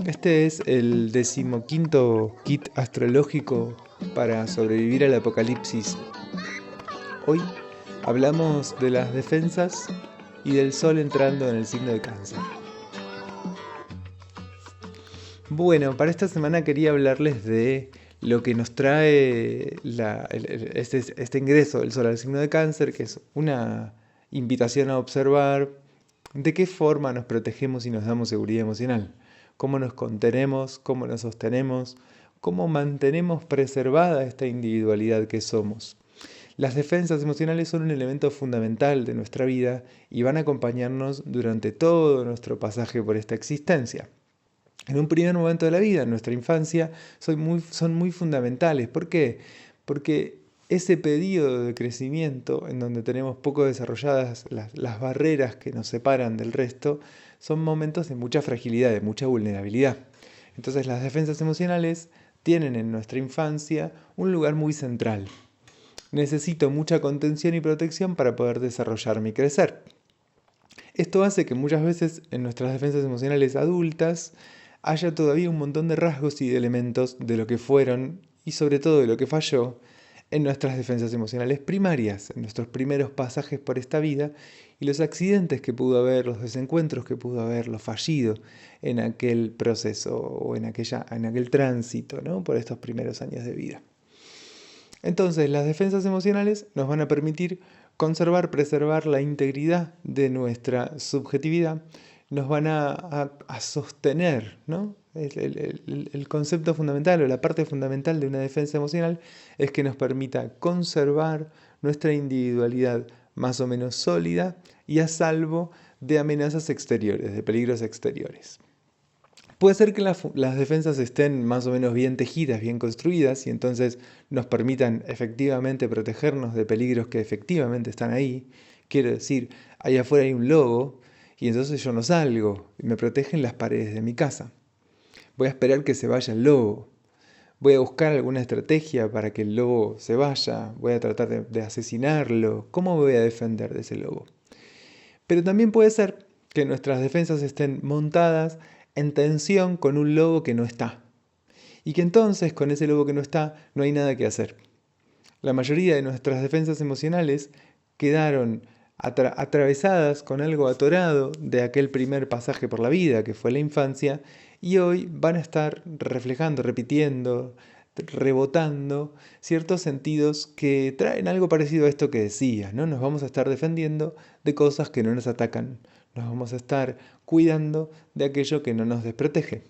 Este es el 15º kit astrológico para sobrevivir al apocalipsis. Hoy hablamos de las defensas y del sol entrando en el signo de Cáncer. Bueno, para esta semana quería hablarles de lo que nos trae este ingreso del sol al signo de Cáncer, que es una invitación a observar de qué forma nos protegemos y nos damos seguridad emocional, cómo nos contenemos, cómo nos sostenemos, cómo mantenemos preservada esta individualidad que somos. Las defensas emocionales son un elemento fundamental de nuestra vida y van a acompañarnos durante todo nuestro pasaje por esta existencia. En un primer momento de la vida, en nuestra infancia, son muy fundamentales. ¿Por qué? Porque ese periodo de crecimiento en donde tenemos poco desarrolladas las barreras que nos separan del resto, son momentos de mucha fragilidad, de mucha vulnerabilidad. Entonces las defensas emocionales tienen en nuestra infancia un lugar muy central. Necesito mucha contención y protección para poder desarrollarme y crecer. Esto hace que muchas veces en nuestras defensas emocionales adultas haya todavía un montón de rasgos y de elementos de lo que fueron y sobre todo de lo que falló en nuestras defensas emocionales primarias, en nuestros primeros pasajes por esta vida y los accidentes que pudo haber, los desencuentros que pudo haber, lo fallido en aquel proceso o en aquel tránsito, ¿no? Por estos primeros años de vida. Entonces, las defensas emocionales nos van a permitir preservar la integridad de nuestra subjetividad, nos van a sostener, ¿no? El concepto fundamental o la parte fundamental de una defensa emocional es que nos permita conservar nuestra individualidad más o menos sólida y a salvo de amenazas exteriores, de peligros exteriores. Puede ser que las defensas estén más o menos bien tejidas, bien construidas y entonces nos permitan efectivamente protegernos de peligros que efectivamente están ahí. Quiero decir, allá afuera hay un lobo y entonces yo no salgo y me protegen las paredes de mi casa. Voy a esperar que se vaya el lobo. Voy a buscar alguna estrategia para que el lobo se vaya. Voy a tratar de asesinarlo. ¿Cómo me voy a defender de ese lobo? Pero también puede ser que nuestras defensas estén montadas en tensión con un lobo que no está. Y que entonces con ese lobo que no está no hay nada que hacer. La mayoría de nuestras defensas emocionales quedaron atravesadas con algo atorado de aquel primer pasaje por la vida que fue la infancia y hoy van a estar reflejando, repitiendo, rebotando ciertos sentidos que traen algo parecido a esto que decía, ¿no? Nos vamos a estar defendiendo de cosas que no nos atacan, nos vamos a estar cuidando de aquello que no nos desprotege.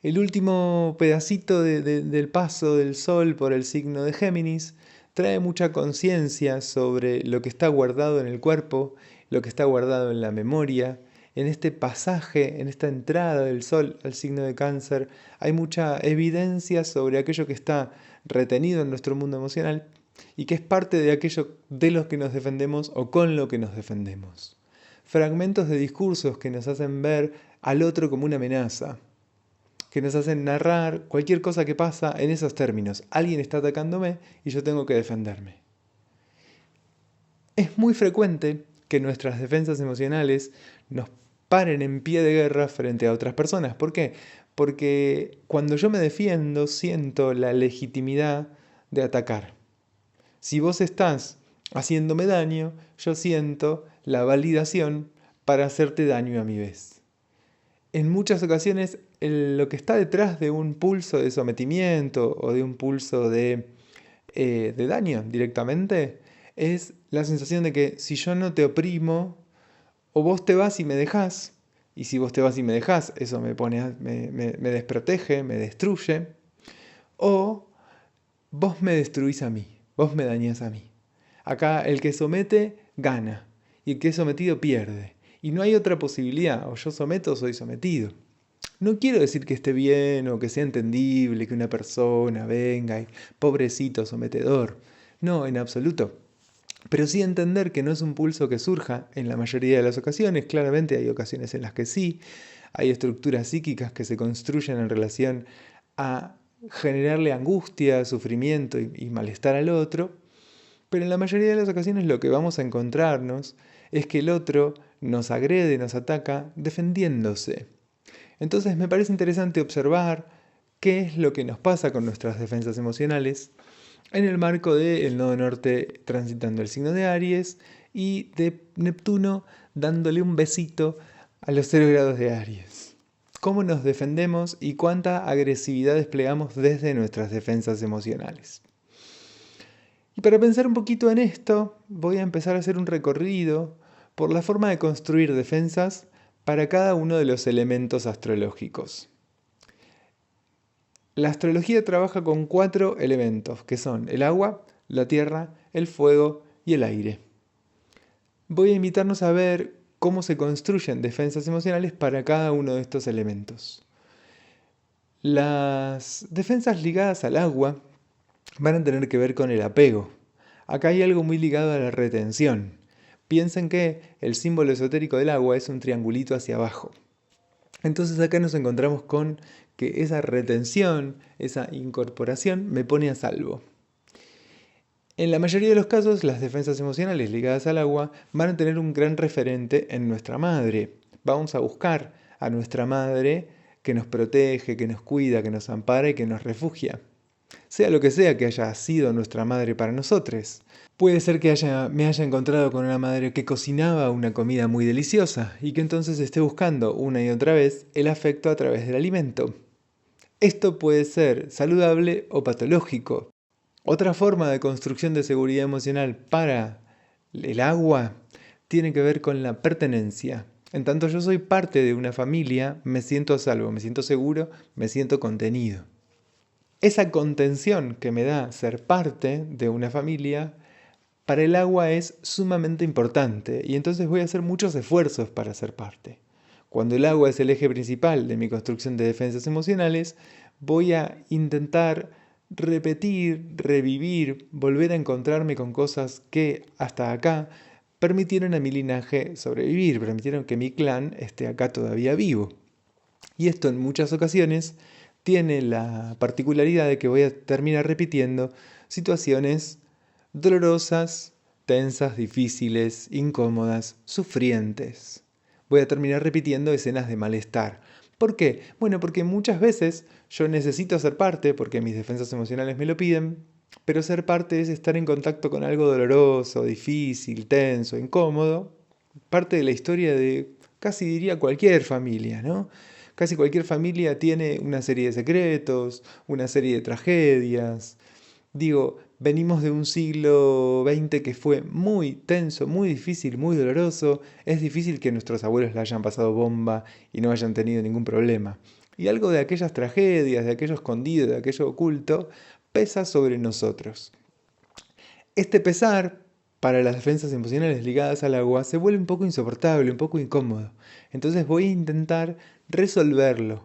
El último pedacito del paso del Sol por el signo de Géminis trae mucha conciencia sobre lo que está guardado en el cuerpo, lo que está guardado en la memoria. En este pasaje, en esta entrada del Sol al signo de Cáncer, hay mucha evidencia sobre aquello que está retenido en nuestro mundo emocional y que es parte de aquello de los que nos defendemos o con lo que nos defendemos. Fragmentos de discursos que nos hacen ver al otro como una amenaza, que nos hacen narrar cualquier cosa que pasa en esos términos. Alguien está atacándome y yo tengo que defenderme. Es muy frecuente que nuestras defensas emocionales nos paren en pie de guerra frente a otras personas. ¿Por qué? Porque cuando yo me defiendo siento la legitimidad de atacar. Si vos estás haciéndome daño, yo siento la validación para hacerte daño a mi vez. En muchas ocasiones lo que está detrás de un pulso de sometimiento o de un pulso de daño directamente es la sensación de que si yo no te oprimo o vos te vas y me dejás, y si vos te vas y me dejás, eso me desprotege, me destruye, o vos me destruís a mí, vos me dañás a mí. Acá el que somete gana y el que es sometido pierde. Y no hay otra posibilidad, o yo someto o soy sometido. No quiero decir que esté bien o que sea entendible que una persona venga y pobrecito sometedor. No, en absoluto. Pero sí entender que no es un pulso que surja en la mayoría de las ocasiones. Claramente hay ocasiones en las que sí. Hay estructuras psíquicas que se construyen en relación a generarle angustia, sufrimiento y malestar al otro. Pero en la mayoría de las ocasiones lo que vamos a encontrarnos es que el otro nos agrede, nos ataca defendiéndose. Entonces me parece interesante observar qué es lo que nos pasa con nuestras defensas emocionales en el marco del nodo norte transitando el signo de Aries y de Neptuno dándole un besito a los 0 grados de Aries. ¿Cómo nos defendemos y cuánta agresividad desplegamos desde nuestras defensas emocionales? Y para pensar un poquito en esto, voy a empezar a hacer un recorrido por la forma de construir defensas para cada uno de los elementos astrológicos. La astrología trabaja con 4 elementos, que son el agua, la tierra, el fuego y el aire. Voy a invitarnos a ver cómo se construyen defensas emocionales para cada uno de estos elementos. Las defensas ligadas al agua van a tener que ver con el apego. Acá hay algo muy ligado a la retención. Piensen que el símbolo esotérico del agua es un triangulito hacia abajo. Entonces acá nos encontramos con que esa retención, esa incorporación me pone a salvo. En la mayoría de los casos, las defensas emocionales ligadas al agua van a tener un gran referente en nuestra madre. Vamos a buscar a nuestra madre que nos protege, que nos cuida, que nos ampara y que nos refugia. Sea lo que sea que haya sido nuestra madre para nosotros. Puede ser que me haya encontrado con una madre que cocinaba una comida muy deliciosa y que entonces esté buscando una y otra vez el afecto a través del alimento. Esto puede ser saludable o patológico. Otra forma de construcción de seguridad emocional para el agua tiene que ver con la pertenencia. En tanto yo soy parte de una familia, me siento a salvo, me siento seguro, me siento contenido. Esa contención que me da ser parte de una familia, para el agua es sumamente importante y entonces voy a hacer muchos esfuerzos para ser parte. Cuando el agua es el eje principal de mi construcción de defensas emocionales, voy a intentar repetir, revivir, volver a encontrarme con cosas que hasta acá permitieron a mi linaje sobrevivir, permitieron que mi clan esté acá todavía vivo. Y esto en muchas ocasiones tiene la particularidad de que voy a terminar repitiendo situaciones dolorosas, tensas, difíciles, incómodas, sufrientes. Voy a terminar repitiendo escenas de malestar. ¿Por qué? Bueno, porque muchas veces yo necesito ser parte, porque mis defensas emocionales me lo piden, pero ser parte es estar en contacto con algo doloroso, difícil, tenso, incómodo, parte de la historia de casi diría cualquier familia, ¿no? Casi cualquier familia tiene una serie de secretos, una serie de tragedias. Digo, venimos de un siglo XX que fue muy tenso, muy difícil, muy doloroso. Es difícil que nuestros abuelos la hayan pasado bomba y no hayan tenido ningún problema. Y algo de aquellas tragedias, de aquello escondido, de aquello oculto, pesa sobre nosotros. Este pesar para las defensas emocionales ligadas al agua se vuelve un poco insoportable, un poco incómodo. Entonces voy a intentar resolverlo.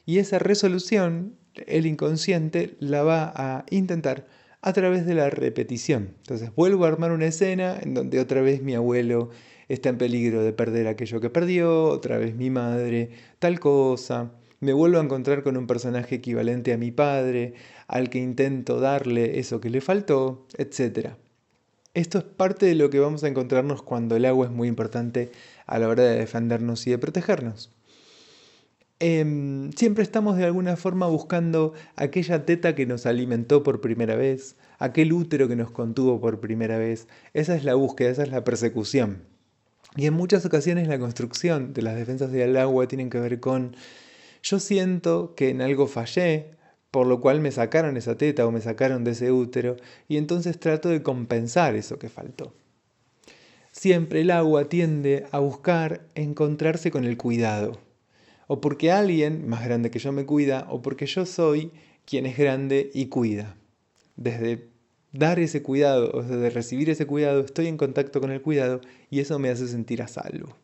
Y esa resolución, el inconsciente la va a intentar a través de la repetición. Entonces vuelvo a armar una escena en donde otra vez mi abuelo está en peligro de perder aquello que perdió, otra vez mi madre, tal cosa. Me vuelvo a encontrar con un personaje equivalente a mi padre, al que intento darle eso que le faltó, etc. Esto es parte de lo que vamos a encontrarnos cuando el agua es muy importante a la hora de defendernos y de protegernos. Siempre estamos de alguna forma buscando aquella teta que nos alimentó por primera vez, aquel útero que nos contuvo por primera vez. Esa es la búsqueda, esa es la persecución. Y en muchas ocasiones la construcción de las defensas del agua tienen que ver con yo siento que en algo fallé, por lo cual me sacaron esa teta o me sacaron de ese útero, y entonces trato de compensar eso que faltó. Siempre el agua tiende a buscar encontrarse con el cuidado. O porque alguien más grande que yo me cuida, o porque yo soy quien es grande y cuida. Desde dar ese cuidado, o desde recibir ese cuidado, estoy en contacto con el cuidado y eso me hace sentir a salvo.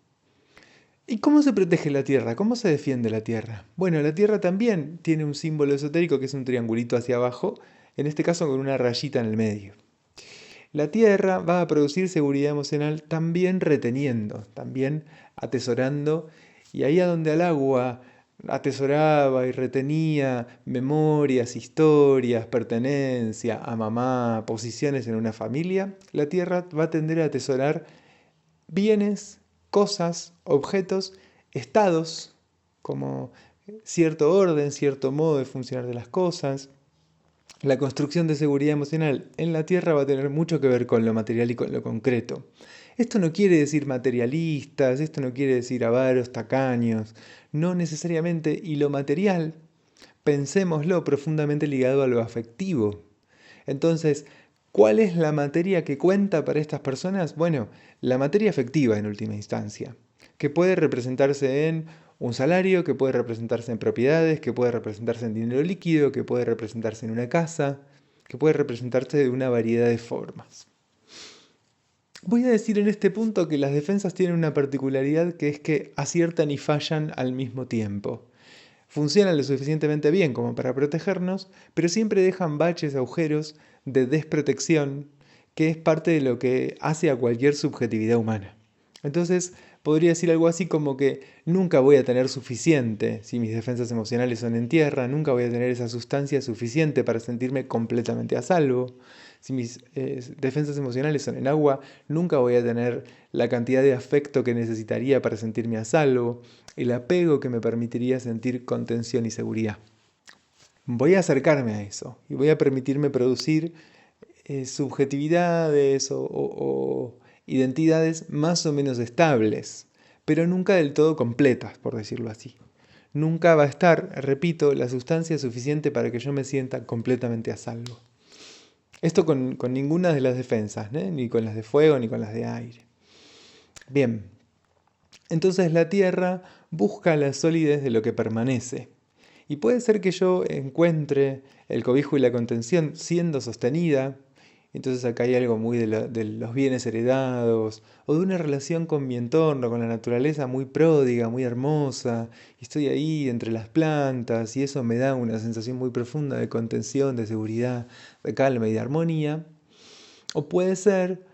¿Y cómo se protege la Tierra? ¿Cómo se defiende la Tierra? Bueno, la Tierra también tiene un símbolo esotérico que es un triangulito hacia abajo, en este caso con una rayita en el medio. La Tierra va a producir seguridad emocional también reteniendo, también atesorando, y ahí a donde el agua atesoraba y retenía memorias, historias, pertenencia a mamá, posiciones en una familia, la Tierra va a tender a atesorar bienes, cosas, objetos, estados, como cierto orden, cierto modo de funcionar de las cosas. La construcción de seguridad emocional en la Tierra va a tener mucho que ver con lo material y con lo concreto. Esto no quiere decir materialistas, esto no quiere decir avaros, tacaños, no necesariamente, y lo material, pensémoslo profundamente ligado a lo afectivo. Entonces, ¿cuál es la materia que cuenta para estas personas? Bueno, la materia afectiva en última instancia, que puede representarse en un salario, que puede representarse en propiedades, que puede representarse en dinero líquido, que puede representarse en una casa, que puede representarse de una variedad de formas. Voy a decir en este punto que las defensas tienen una particularidad que es que aciertan y fallan al mismo tiempo. Funcionan lo suficientemente bien como para protegernos, pero siempre dejan baches, agujeros de desprotección, que es parte de lo que hace a cualquier subjetividad humana. Entonces, podría decir algo así como que nunca voy a tener suficiente si mis defensas emocionales son en tierra, nunca voy a tener esa sustancia suficiente para sentirme completamente a salvo. Si mis defensas emocionales son en agua, nunca voy a tener la cantidad de afecto que necesitaría para sentirme a salvo, el apego que me permitiría sentir contención y seguridad. Voy a acercarme a eso y voy a permitirme producir subjetividades o identidades más o menos estables, pero nunca del todo completas, por decirlo así. Nunca va a estar, repito, la sustancia suficiente para que yo me sienta completamente a salvo. Esto con ninguna de las defensas, ni con las de fuego ni con las de aire. Bien, entonces la Tierra busca la solidez de lo que permanece. Y puede ser que yo encuentre el cobijo y la contención siendo sostenida. Entonces acá hay algo muy de los bienes heredados, o de una relación con mi entorno, con la naturaleza muy pródiga, muy hermosa, y estoy ahí entre las plantas, y eso me da una sensación muy profunda de contención, de seguridad, de calma y de armonía. O puede ser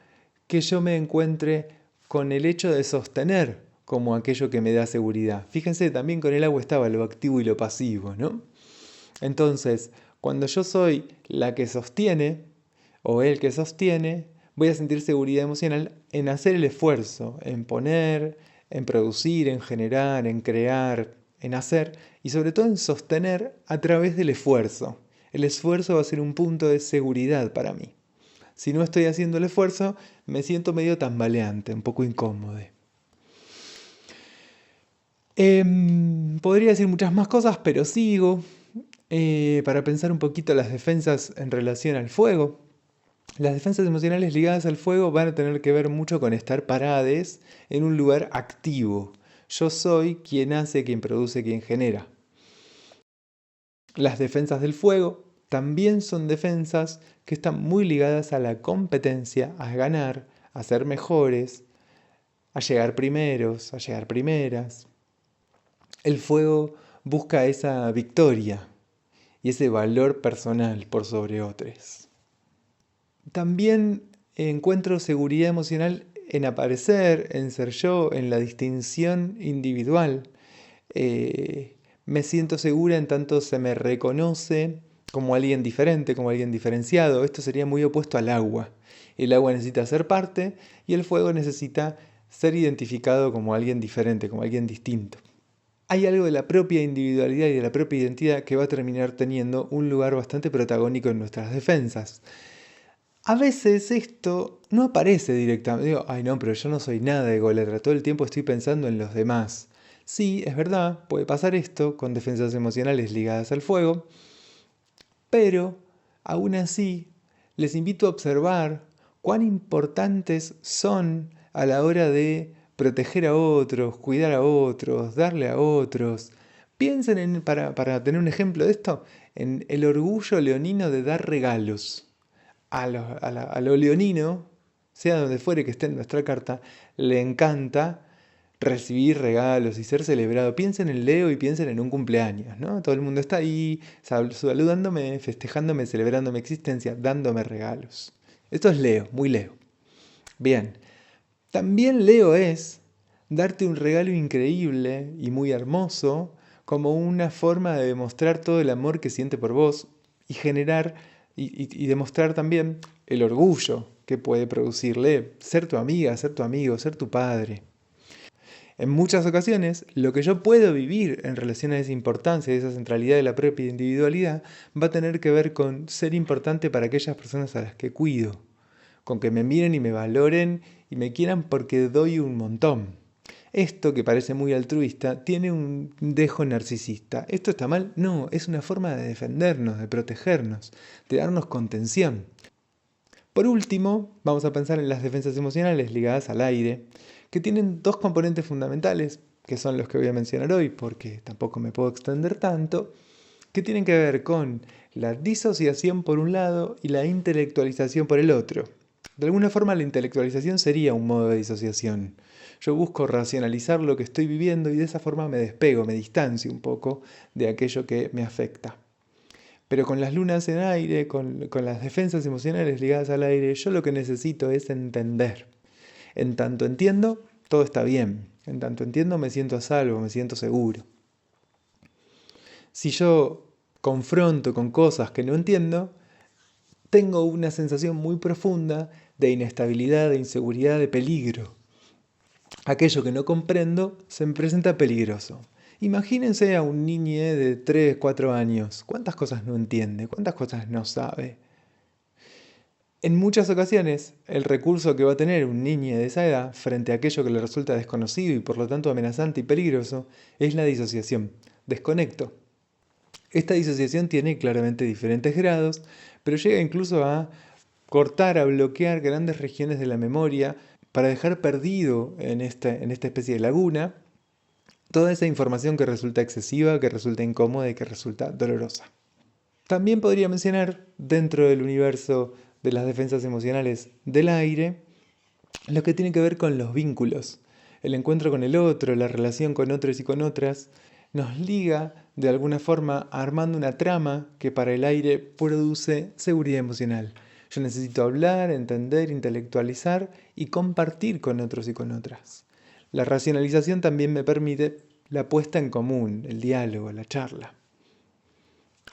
que yo me encuentre con el hecho de sostener como aquello que me da seguridad. Fíjense, también con el agua estaba lo activo y lo pasivo, ¿no? Entonces, cuando yo soy la que sostiene, o el que sostiene, voy a sentir seguridad emocional en hacer el esfuerzo, en poner, en producir, en generar, en crear, en hacer y sobre todo en sostener a través del esfuerzo. El esfuerzo va a ser un punto de seguridad para mí. Si no estoy haciendo el esfuerzo, me siento medio tambaleante, un poco incómodo. Podría decir muchas más cosas, pero sigo para pensar un poquito las defensas en relación al fuego. Las defensas emocionales ligadas al fuego van a tener que ver mucho con estar parades en un lugar activo. Yo soy quien hace, quien produce, quien genera. Las defensas del fuego también son defensas que están muy ligadas a la competencia, a ganar, a ser mejores, a llegar primeros, a llegar primeras. El fuego busca esa victoria y ese valor personal por sobre otros. También encuentro seguridad emocional en aparecer, en ser yo, en la distinción individual. Me siento segura en tanto se me reconoce como alguien diferente, como alguien diferenciado. Esto sería muy opuesto al agua. El agua necesita ser parte y el fuego necesita ser identificado como alguien diferente, como alguien distinto. Hay algo de la propia individualidad y de la propia identidad que va a terminar teniendo un lugar bastante protagónico en nuestras defensas. A veces esto no aparece directamente. Digo, ay no, pero yo no soy nada ególatra, todo el tiempo estoy pensando en los demás. Sí, es verdad, puede pasar esto con defensas emocionales ligadas al fuego, pero aún así les invito a observar cuán importantes son a la hora de proteger a otros, cuidar a otros, darle a otros. Piensen para tener un ejemplo de esto, en el orgullo leonino de dar regalos. A lo leonino, sea donde fuere que esté en nuestra carta, le encanta recibir regalos y ser celebrado. Piensen en Leo y piensen en un cumpleaños, ¿no? Todo el mundo está ahí saludándome, festejándome, celebrando mi existencia, dándome regalos. Esto es Leo, muy Leo. Bien, también Leo es darte un regalo increíble y muy hermoso como una forma de demostrar todo el amor que siente por vos y generar y demostrar también el orgullo que puede producirle ser tu amiga, ser tu amigo, ser tu padre. En muchas ocasiones, lo que yo puedo vivir en relación a esa importancia y esa centralidad de la propia individualidad va a tener que ver con ser importante para aquellas personas a las que cuido, con que me miren y me valoren y me quieran porque doy un montón. Esto, que parece muy altruista, tiene un dejo narcisista. ¿Esto está mal? No, es una forma de defendernos, de protegernos, de darnos contención. Por último, vamos a pensar en las defensas emocionales ligadas al aire, que tienen dos componentes fundamentales, que son los que voy a mencionar hoy, porque tampoco me puedo extender tanto, que tienen que ver con la disociación por un lado y la intelectualización por el otro. De alguna forma la intelectualización sería un modo de disociación. Yo busco racionalizar lo que estoy viviendo y de esa forma me despego, me distancio un poco de aquello que me afecta. Pero con las lunas en aire, con las defensas emocionales ligadas al aire, yo lo que necesito es entender. En tanto entiendo, todo está bien. En tanto entiendo, me siento a salvo, me siento seguro. Si yo confronto con cosas que no entiendo, tengo una sensación muy profunda de inestabilidad, de inseguridad, de peligro. Aquello que no comprendo se me presenta peligroso. Imagínense a un niño de 3, 4 años. ¿Cuántas cosas no entiende? ¿Cuántas cosas no sabe? En muchas ocasiones, el recurso que va a tener un niño de esa edad frente a aquello que le resulta desconocido y por lo tanto amenazante y peligroso es la disociación. Desconecto. Esta disociación tiene claramente diferentes grados, pero llega incluso a cortar, a bloquear grandes regiones de la memoria para dejar perdido en esta especie de laguna toda esa información que resulta excesiva, que resulta incómoda y que resulta dolorosa. También podría mencionar, dentro del universo de las defensas emocionales del aire, lo que tiene que ver con los vínculos. El encuentro con el otro, la relación con otros y con otras, nos liga de alguna forma armando una trama que para el aire produce seguridad emocional. Yo necesito hablar, entender, intelectualizar y compartir con otros y con otras. La racionalización también me permite la puesta en común, el diálogo, la charla.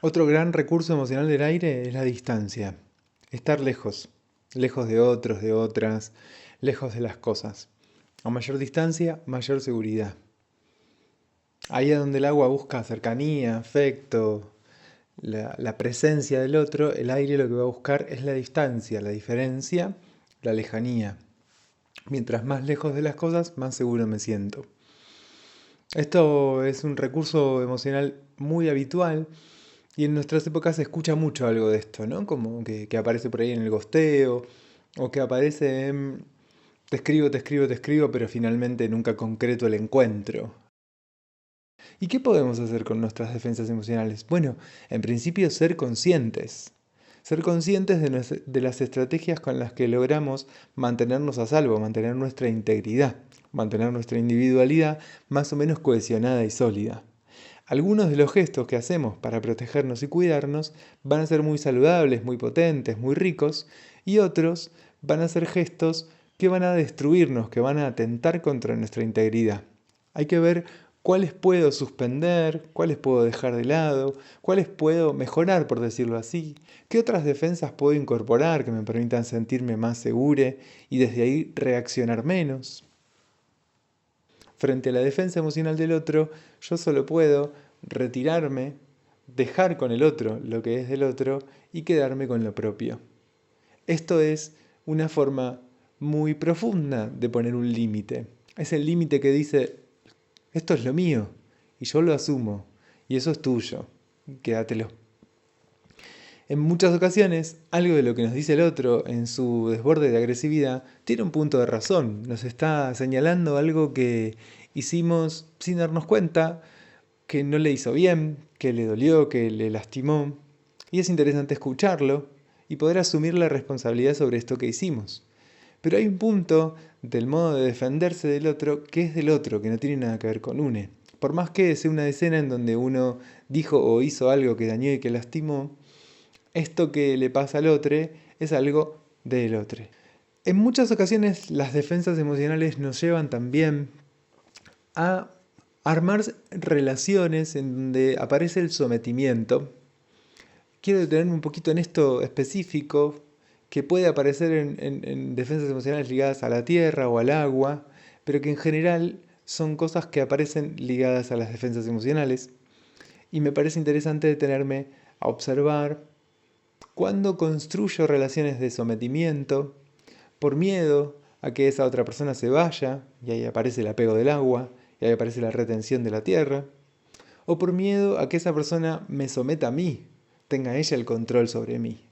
Otro gran recurso emocional del aire es la distancia. Estar lejos, lejos de otros, de otras, lejos de las cosas. A mayor distancia, mayor seguridad. Ahí es donde el agua busca cercanía, afecto, la presencia del otro, el aire lo que va a buscar es la distancia, la diferencia, la lejanía. Mientras más lejos de las cosas, más seguro me siento. Esto es un recurso emocional muy habitual y en nuestras épocas se escucha mucho algo de esto, ¿no? Como que aparece por ahí en el gosteo o que aparece en te escribo, pero finalmente nunca concreto el encuentro. ¿Y qué podemos hacer con nuestras defensas emocionales? Bueno, en principio ser conscientes. Ser conscientes de las estrategias con las que logramos mantenernos a salvo, mantener nuestra integridad, mantener nuestra individualidad más o menos cohesionada y sólida. Algunos de los gestos que hacemos para protegernos y cuidarnos van a ser muy saludables, muy potentes, muy ricos, y otros van a ser gestos que van a destruirnos, que van a atentar contra nuestra integridad. Hay que ver cuáles puedo suspender, cuáles puedo dejar de lado, cuáles puedo mejorar, por decirlo así, qué otras defensas puedo incorporar que me permitan sentirme más seguro y desde ahí reaccionar menos. Frente a la defensa emocional del otro, yo solo puedo retirarme, dejar con el otro lo que es del otro y quedarme con lo propio. Esto es una forma muy profunda de poner un límite. Es el límite que dice, esto es lo mío y yo lo asumo y eso es tuyo, quédatelo. En muchas ocasiones, algo de lo que nos dice el otro en su desborde de agresividad tiene un punto de razón. Nos está señalando algo que hicimos sin darnos cuenta, que no le hizo bien, que le dolió, que le lastimó. Y es interesante escucharlo y poder asumir la responsabilidad sobre esto que hicimos. Pero hay un punto del modo de defenderse del otro que es del otro, que no tiene nada que ver con uno. Por más que sea una escena en donde uno dijo o hizo algo que dañó y que lastimó, esto que le pasa al otro es algo del otro. En muchas ocasiones las defensas emocionales nos llevan también a armar relaciones en donde aparece el sometimiento. Quiero detenerme un poquito en esto específico que puede aparecer en defensas emocionales ligadas a la tierra o al agua, pero que en general son cosas que aparecen ligadas a las defensas emocionales y me parece interesante detenerme a observar cuándo construyo relaciones de sometimiento por miedo a que esa otra persona se vaya, y ahí aparece el apego del agua, y ahí aparece la retención de la tierra, o por miedo a que esa persona me someta a mí, tenga ella el control sobre mí.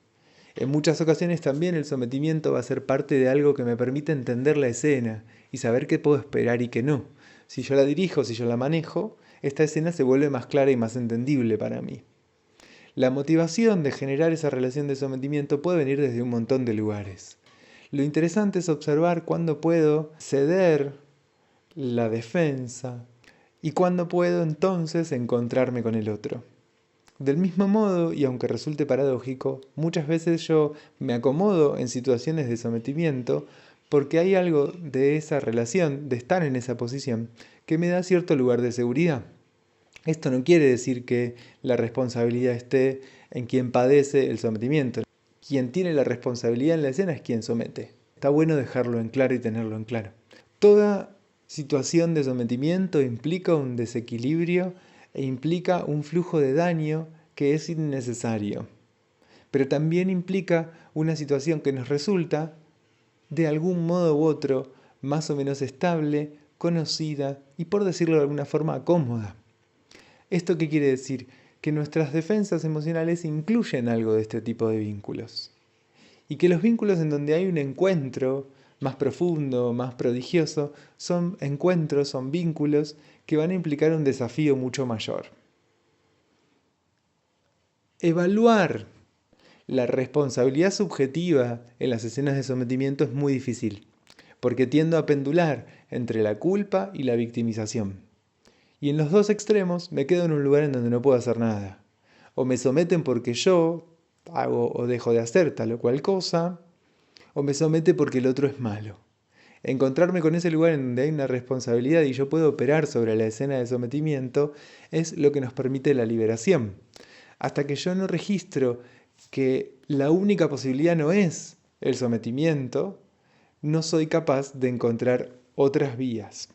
En muchas ocasiones también el sometimiento va a ser parte de algo que me permite entender la escena y saber qué puedo esperar y qué no. Si yo la dirijo, si yo la manejo, esta escena se vuelve más clara y más entendible para mí. La motivación de generar esa relación de sometimiento puede venir desde un montón de lugares. Lo interesante es observar cuándo puedo ceder la defensa y cuándo puedo entonces encontrarme con el otro. Del mismo modo, y aunque resulte paradójico, muchas veces yo me acomodo en situaciones de sometimiento porque hay algo de esa relación, de estar en esa posición, que me da cierto lugar de seguridad. Esto no quiere decir que la responsabilidad esté en quien padece el sometimiento. Quien tiene la responsabilidad en la escena es quien somete. Está bueno dejarlo en claro y tenerlo en claro. Toda situación de sometimiento implica un desequilibrio e implica un flujo de daño que es innecesario. Pero también implica una situación que nos resulta, de algún modo u otro, más o menos estable, conocida y, por decirlo de alguna forma, cómoda. ¿Esto qué quiere decir? Que nuestras defensas emocionales incluyen algo de este tipo de vínculos. Y que los vínculos en donde hay un encuentro más profundo, más prodigioso, son encuentros, son vínculos que van a implicar un desafío mucho mayor. Evaluar la responsabilidad subjetiva en las escenas de sometimiento es muy difícil, porque tiendo a pendular entre la culpa y la victimización. Y en los dos extremos me quedo en un lugar en donde no puedo hacer nada. O me someten porque yo hago o dejo de hacer tal o cual cosa, o me somete porque el otro es malo. Encontrarme con ese lugar en donde hay una responsabilidad y yo puedo operar sobre la escena de sometimiento es lo que nos permite la liberación. Hasta que yo no registro que la única posibilidad no es el sometimiento, no soy capaz de encontrar otras vías.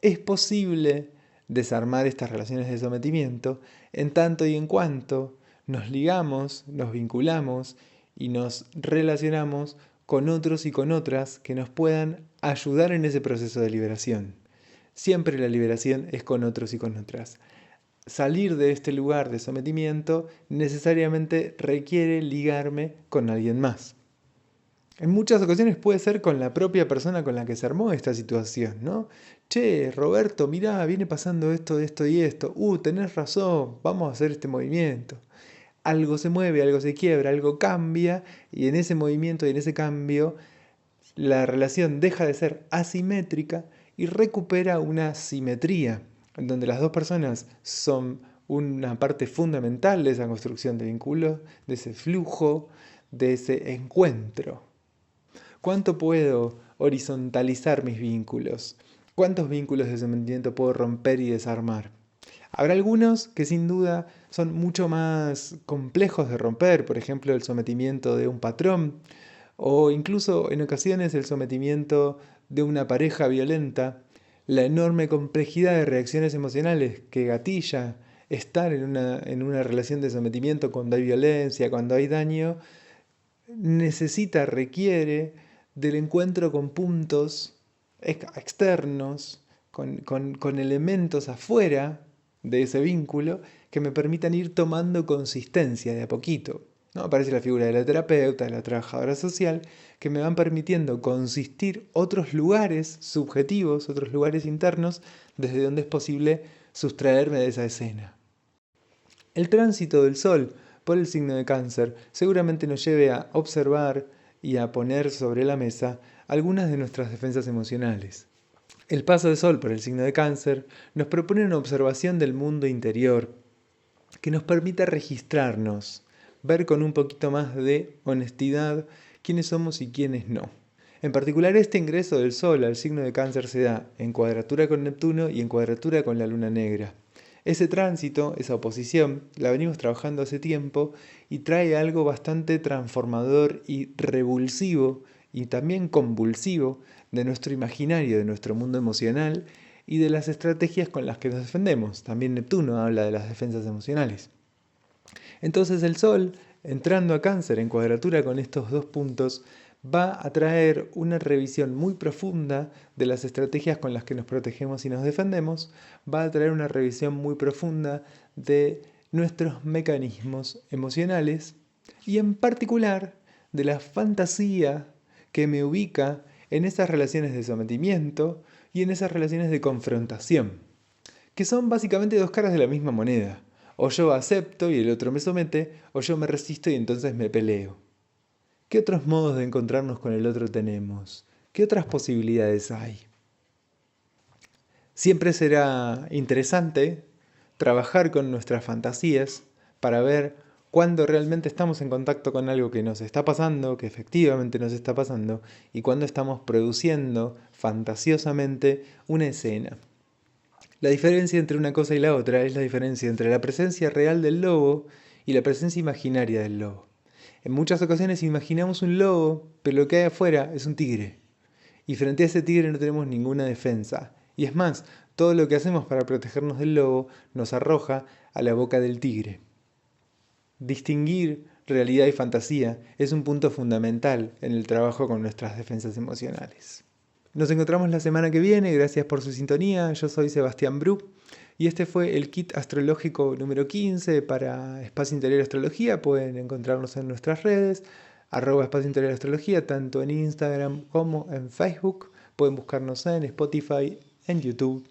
Es posible desarmar estas relaciones de sometimiento en tanto y en cuanto nos ligamos, nos vinculamos y nos relacionamos con otros y con otras que nos puedan ayudar en ese proceso de liberación. Siempre la liberación es con otros y con otras. Salir de este lugar de sometimiento necesariamente requiere ligarme con alguien más. En muchas ocasiones puede ser con la propia persona con la que se armó esta situación, ¿no? Che, Roberto, mirá, viene pasando esto, esto y esto. Tenés razón, vamos a hacer este movimiento. Algo se mueve, algo se quiebra, algo cambia, y en ese movimiento y en ese cambio, la relación deja de ser asimétrica y recupera una simetría, en donde las dos personas son una parte fundamental de esa construcción de vínculos, de ese flujo, de ese encuentro. ¿Cuánto puedo horizontalizar mis vínculos? ¿Cuántos vínculos de sometimiento puedo romper y desarmar? Habrá algunos que sin duda son mucho más complejos de romper, por ejemplo el sometimiento de un patrón, o incluso en ocasiones el sometimiento de una pareja violenta, la enorme complejidad de reacciones emocionales que gatilla estar en una relación de sometimiento cuando hay violencia, cuando hay daño, requiere del encuentro con puntos externos, con elementos afuera de ese vínculo que me permitan ir tomando consistencia de a poquito, ¿no? Aparece la figura de la terapeuta, de la trabajadora social, que me van permitiendo consistir otros lugares subjetivos, otros lugares internos, desde donde es posible sustraerme de esa escena. El tránsito del Sol por el signo de Cáncer seguramente nos lleve a observar y a poner sobre la mesa algunas de nuestras defensas emocionales. El paso del Sol por el signo de Cáncer nos propone una observación del mundo interior que nos permita registrarnos, ver con un poquito más de honestidad quiénes somos y quiénes no. En particular, este ingreso del Sol al signo de Cáncer se da en cuadratura con Neptuno y en cuadratura con la Luna Negra. Ese tránsito, esa oposición, la venimos trabajando hace tiempo y trae algo bastante transformador y revulsivo y también convulsivo de nuestro imaginario, de nuestro mundo emocional y de las estrategias con las que nos defendemos. También Neptuno habla de las defensas emocionales. Entonces el Sol, entrando a Cáncer en cuadratura con estos dos puntos, va a traer una revisión muy profunda de las estrategias con las que nos protegemos y nos defendemos, va a traer una revisión muy profunda de nuestros mecanismos emocionales y en particular de la fantasía que me ubica en esas relaciones de sometimiento y en esas relaciones de confrontación, que son básicamente dos caras de la misma moneda. O yo acepto y el otro me somete, o yo me resisto y entonces me peleo. ¿Qué otros modos de encontrarnos con el otro tenemos? ¿Qué otras posibilidades hay? Siempre será interesante trabajar con nuestras fantasías para ver cuándo realmente estamos en contacto con algo que nos está pasando, que efectivamente nos está pasando, y cuándo estamos produciendo fantasiosamente una escena. La diferencia entre una cosa y la otra es la diferencia entre la presencia real del lobo y la presencia imaginaria del lobo. En muchas ocasiones imaginamos un lobo, pero lo que hay afuera es un tigre. Y frente a ese tigre no tenemos ninguna defensa. Y es más, todo lo que hacemos para protegernos del lobo nos arroja a la boca del tigre. Distinguir realidad y fantasía es un punto fundamental en el trabajo con nuestras defensas emocionales. Nos encontramos la semana que viene, gracias por su sintonía, yo soy Sebastián Bru y este fue el kit astrológico número 15 para Espacio Interior Astrología. Pueden encontrarnos en nuestras redes, @Espacio Interior Astrología, tanto en Instagram como en Facebook. Pueden buscarnos en Spotify, en YouTube